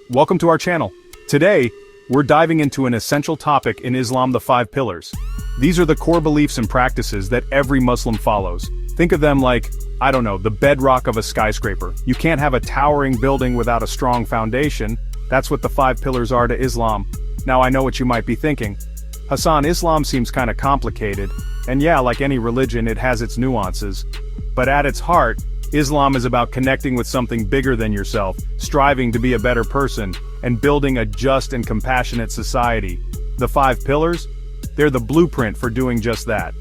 welcome to our channel. Today, we're diving into an essential topic in Islam: the 5 pillars. These are the core beliefs and practices that every Muslim follows. Think of them like, I don't know, the bedrock of a skyscraper. You can't have a towering building without a strong foundation. That's what the 5 pillars are to Islam. Now I know what you might be thinking. Hassan, Islam seems kinda complicated, and yeah, like any religion, it has its nuances. But at its heart, Islam is about connecting with something bigger than yourself, striving to be a better person, and building a just and compassionate society. The 5 pillars? They're the blueprint for doing just that.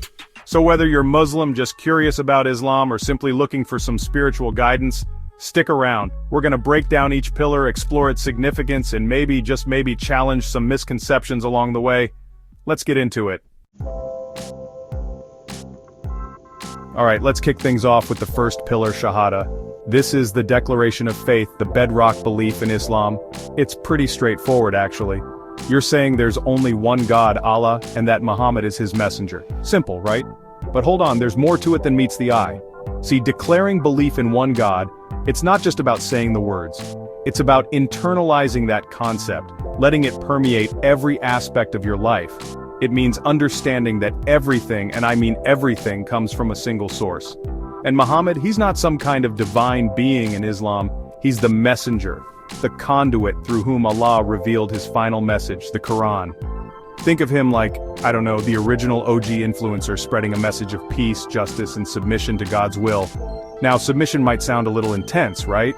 So whether you're Muslim just curious about Islam or simply looking for some spiritual guidance, stick around. We're gonna break down each pillar, explore its significance, and maybe, just maybe, challenge some misconceptions along the way. Let's get into it. Alright, let's kick things off with the first pillar, Shahada. This is the declaration of faith, the bedrock belief in Islam. It's pretty straightforward, actually. You're saying there's only one God, Allah, and that Muhammad is his messenger. Simple, right? But hold on, there's more to it than meets the eye. See, declaring belief in one God, it's not just about saying the words. It's about internalizing that concept, letting it permeate every aspect of your life. It means understanding that everything, and I mean everything, comes from a single source. And Muhammad, he's not some kind of divine being in Islam, he's the messenger, the conduit through whom Allah revealed his final message, the Quran. Think of him like, I don't know, the original OG influencer spreading a message of peace, justice, and submission to God's will. Now, submission might sound a little intense, right?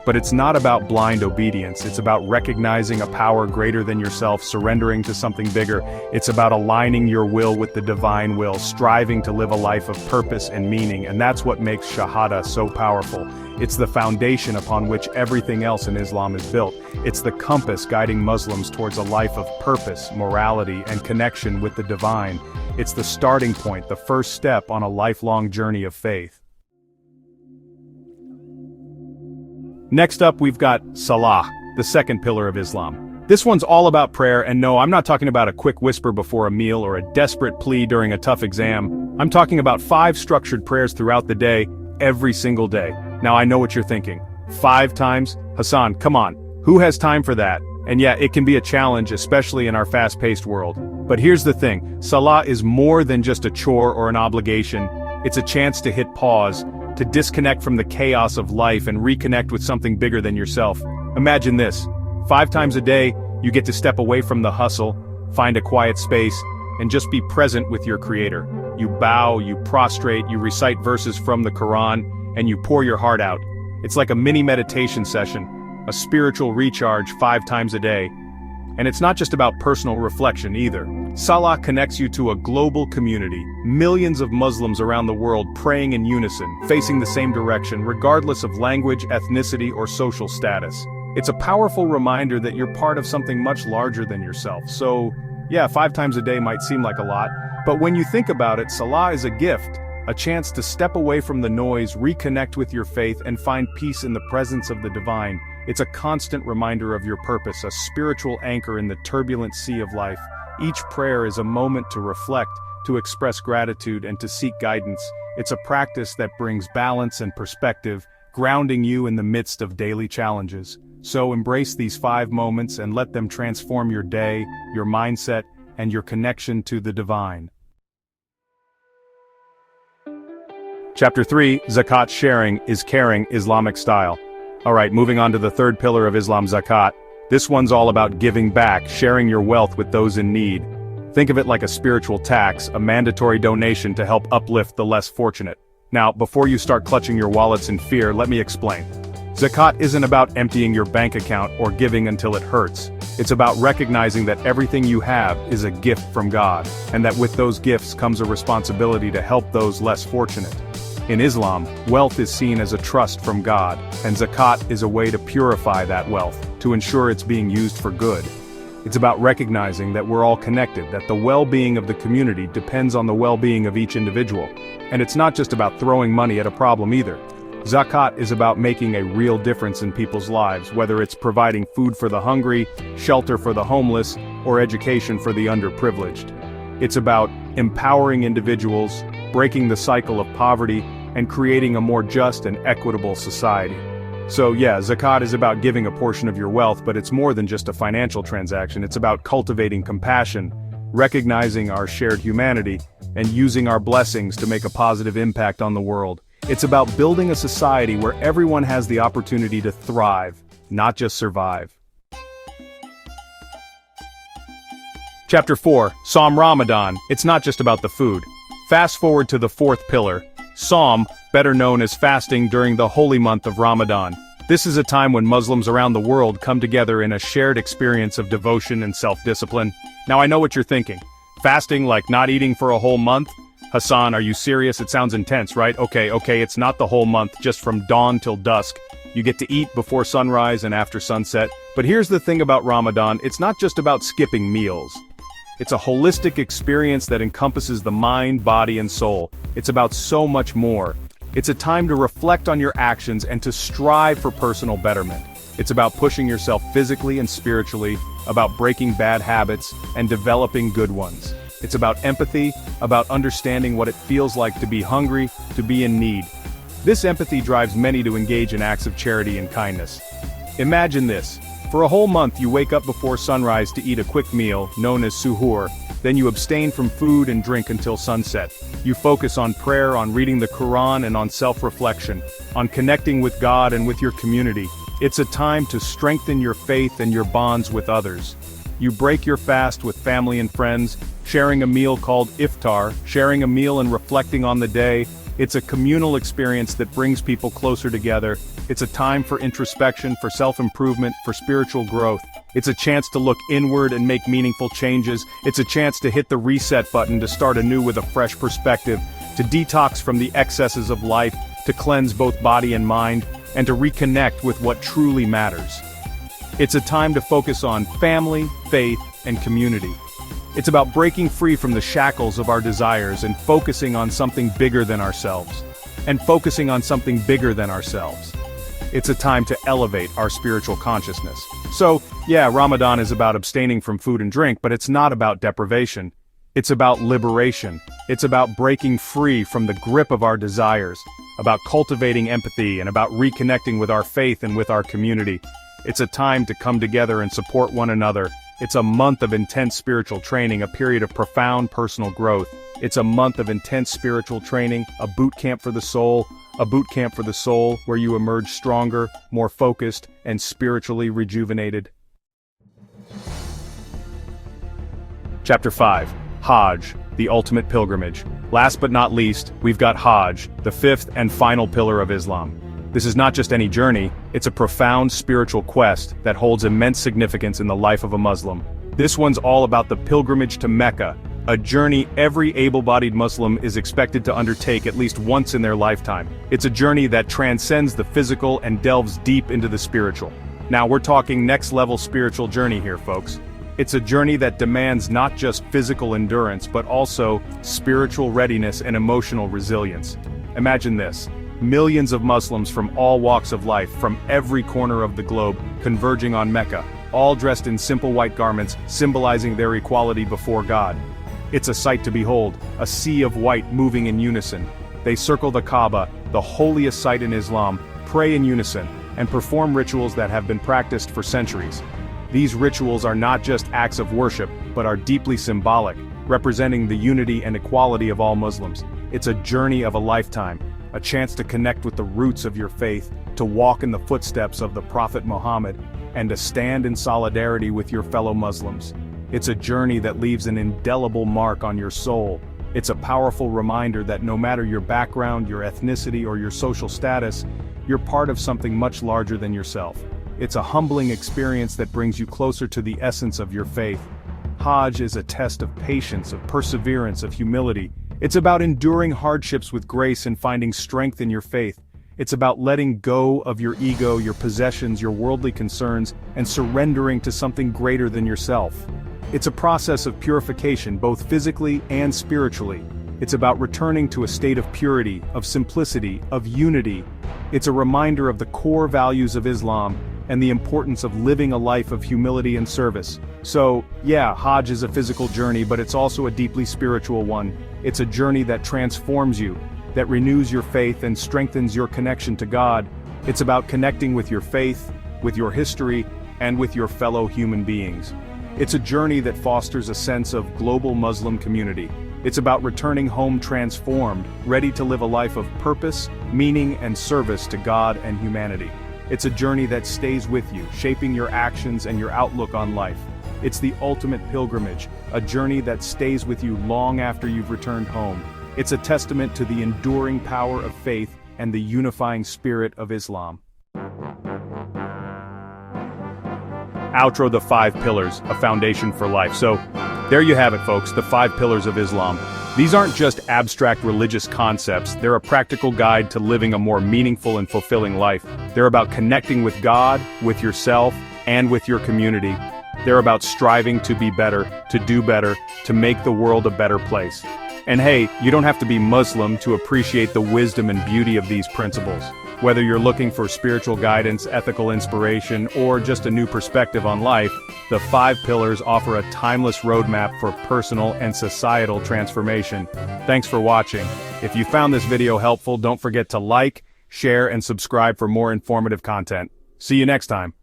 But it's not about blind obedience, it's about recognizing a power greater than yourself, surrendering to something bigger. It's about aligning your will with the divine will, striving to live a life of purpose and meaning, and that's what makes Shahada so powerful. It's the foundation upon which everything else in Islam is built. It's the compass guiding Muslims towards a life of purpose, morality, and connection with the divine. It's the starting point, the first step on a lifelong journey of faith. Next up, we've got Salah, the second pillar of Islam. This one's all about prayer, and no, I'm not talking about a quick whisper before a meal or a desperate plea during a tough exam. I'm talking about 5 structured prayers throughout the day, every single day. Now I know what you're thinking. 5 times? Hassan, come on, who has time for that? And yeah, it can be a challenge, especially in our fast-paced world. But here's the thing, Salah is more than just a chore or an obligation. It's a chance to hit pause, to disconnect from the chaos of life and reconnect with something bigger than yourself. Imagine this, 5 times a day, you get to step away from the hustle, find a quiet space, and just be present with your Creator. You bow, you prostrate, you recite verses from the Quran, and you pour your heart out. It's like a mini meditation session, a spiritual recharge 5 times a day. And it's not just about personal reflection either. Salah connects you to a global community, millions of Muslims around the world praying in unison, facing the same direction, regardless of language, ethnicity, or social status. It's a powerful reminder that you're part of something much larger than yourself. So, yeah, 5 times a day might seem like a lot, but when you think about it, Salah is a gift, a chance to step away from the noise, reconnect with your faith, and find peace in the presence of the divine. It's a constant reminder of your purpose, a spiritual anchor in the turbulent sea of life. Each prayer is a moment to reflect, to express gratitude, and to seek guidance. It's a practice that brings balance and perspective, grounding you in the midst of daily challenges. So embrace these 5 moments and let them transform your day, your mindset, and your connection to the divine. Chapter 3, Zakat sharing is caring Islamic style. Alright, moving on to the third pillar of Islam, Zakat. This one's all about giving back, sharing your wealth with those in need. Think of it like a spiritual tax, a mandatory donation to help uplift the less fortunate. Now, before you start clutching your wallets in fear, let me explain. Zakat isn't about emptying your bank account or giving until it hurts. It's about recognizing that everything you have is a gift from God, and that with those gifts comes a responsibility to help those less fortunate. In Islam, wealth is seen as a trust from God, and zakat is a way to purify that wealth, to ensure it's being used for good. It's about recognizing that we're all connected, that the well-being of the community depends on the well-being of each individual. And it's not just about throwing money at a problem either. Zakat is about making a real difference in people's lives, whether it's providing food for the hungry, shelter for the homeless, or education for the underprivileged. It's about empowering individuals, breaking the cycle of poverty, and creating a more just and equitable society. So yeah, zakat is about giving a portion of your wealth, but it's more than just a financial transaction. It's about cultivating compassion, recognizing our shared humanity, and using our blessings to make a positive impact on the world. It's about building a society where everyone has the opportunity to thrive, not just survive. Chapter 4, Psalm Ramadan. It's not just about the food. Fast forward to the fourth pillar, Psalm, better known as fasting during the holy month of Ramadan. This is a time when Muslims around the world come together in a shared experience of devotion and self-discipline. Now I know what you're thinking. Fasting like not eating for a whole month? Hassan, are you serious? It sounds intense, right? Okay, it's not the whole month, just from dawn till dusk. You get to eat before sunrise and after sunset. But here's the thing about Ramadan, it's not just about skipping meals. It's a holistic experience that encompasses the mind, body, and soul. It's about so much more. It's a time to reflect on your actions and to strive for personal betterment. It's about pushing yourself physically and spiritually, about breaking bad habits and developing good ones. It's about empathy, about understanding what it feels like to be hungry, to be in need. This empathy drives many to engage in acts of charity and kindness. Imagine this. For a whole month you wake up before sunrise to eat a quick meal, known as suhoor, then you abstain from food and drink until sunset. You focus on prayer, on reading the Quran, and on self-reflection, on connecting with God and with your community. It's a time to strengthen your faith and your bonds with others. You break your fast with family and friends, sharing a meal called iftar, sharing a meal and reflecting on the day. It's a communal experience that brings people closer together. It's a time for introspection, for self-improvement, for spiritual growth. It's a chance to look inward and make meaningful changes. It's a chance to hit the reset button to start anew with a fresh perspective, to detox from the excesses of life, to cleanse both body and mind, and to reconnect with what truly matters. It's a time to focus on family, faith, and community. It's about breaking free from the shackles of our desires and focusing on something bigger than ourselves. It's a time to elevate our spiritual consciousness. So, yeah, Ramadan is about abstaining from food and drink, but it's not about deprivation. It's about liberation. It's about breaking free from the grip of our desires, about cultivating empathy, and about reconnecting with our faith and with our community. It's a time to come together and support one another. It's a month of intense spiritual training, a period of profound personal growth. It's a month of intense spiritual training, a boot camp for the soul, where you emerge stronger, more focused, and spiritually rejuvenated. Chapter 5, Hajj, the ultimate pilgrimage. Last but not least, we've got Hajj, the fifth and final pillar of Islam. This is not just any journey, it's a profound spiritual quest that holds immense significance in the life of a Muslim. This one's all about the pilgrimage to Mecca, a journey every able-bodied Muslim is expected to undertake at least once in their lifetime. It's a journey that transcends the physical and delves deep into the spiritual. Now we're talking next-level spiritual journey here, folks. It's a journey that demands not just physical endurance, but also spiritual readiness and emotional resilience. Imagine this. Millions of Muslims from all walks of life, from every corner of the globe, converging on Mecca, all dressed in simple white garments, symbolizing their equality before God. It's a sight to behold, a sea of white moving in unison. They circle the Kaaba, the holiest site in Islam, pray in unison, and perform rituals that have been practiced for centuries. These rituals are not just acts of worship, but are deeply symbolic, representing the unity and equality of all Muslims. It's a journey of a lifetime, a chance to connect with the roots of your faith, to walk in the footsteps of the Prophet Muhammad, and to stand in solidarity with your fellow Muslims. It's a journey that leaves an indelible mark on your soul. It's a powerful reminder that no matter your background, your ethnicity, or your social status, you're part of something much larger than yourself. It's a humbling experience that brings you closer to the essence of your faith. Hajj is a test of patience, of perseverance, of humility. It's about enduring hardships with grace and finding strength in your faith. It's about letting go of your ego, your possessions, your worldly concerns, and surrendering to something greater than yourself. It's a process of purification, both physically and spiritually. It's about returning to a state of purity, of simplicity, of unity. It's a reminder of the core values of Islam and the importance of living a life of humility and service. So, yeah, Hajj is a physical journey, but it's also a deeply spiritual one. It's a journey that transforms you, that renews your faith and strengthens your connection to God. It's about connecting with your faith, with your history, and with your fellow human beings. It's a journey that fosters a sense of global Muslim community. It's about returning home transformed, ready to live a life of purpose, meaning, and service to God and humanity. It's a journey that stays with you, shaping your actions and your outlook on life. It's the ultimate pilgrimage, a journey that stays with you long after you've returned home. It's a testament to the enduring power of faith and the unifying spirit of Islam. Outro: the 5 pillars, a foundation for life. So, there you have it, folks, the 5 pillars of Islam. These aren't just abstract religious concepts, they're a practical guide to living a more meaningful and fulfilling life. They're about connecting with God, with yourself, and with your community. They're about striving to be better, to do better, to make the world a better place. And hey, you don't have to be Muslim to appreciate the wisdom and beauty of these principles. Whether you're looking for spiritual guidance, ethical inspiration, or just a new perspective on life, the 5 pillars offer a timeless roadmap for personal and societal transformation. Thanks for watching. If you found this video helpful, don't forget to like, share, and subscribe for more informative content. See you next time.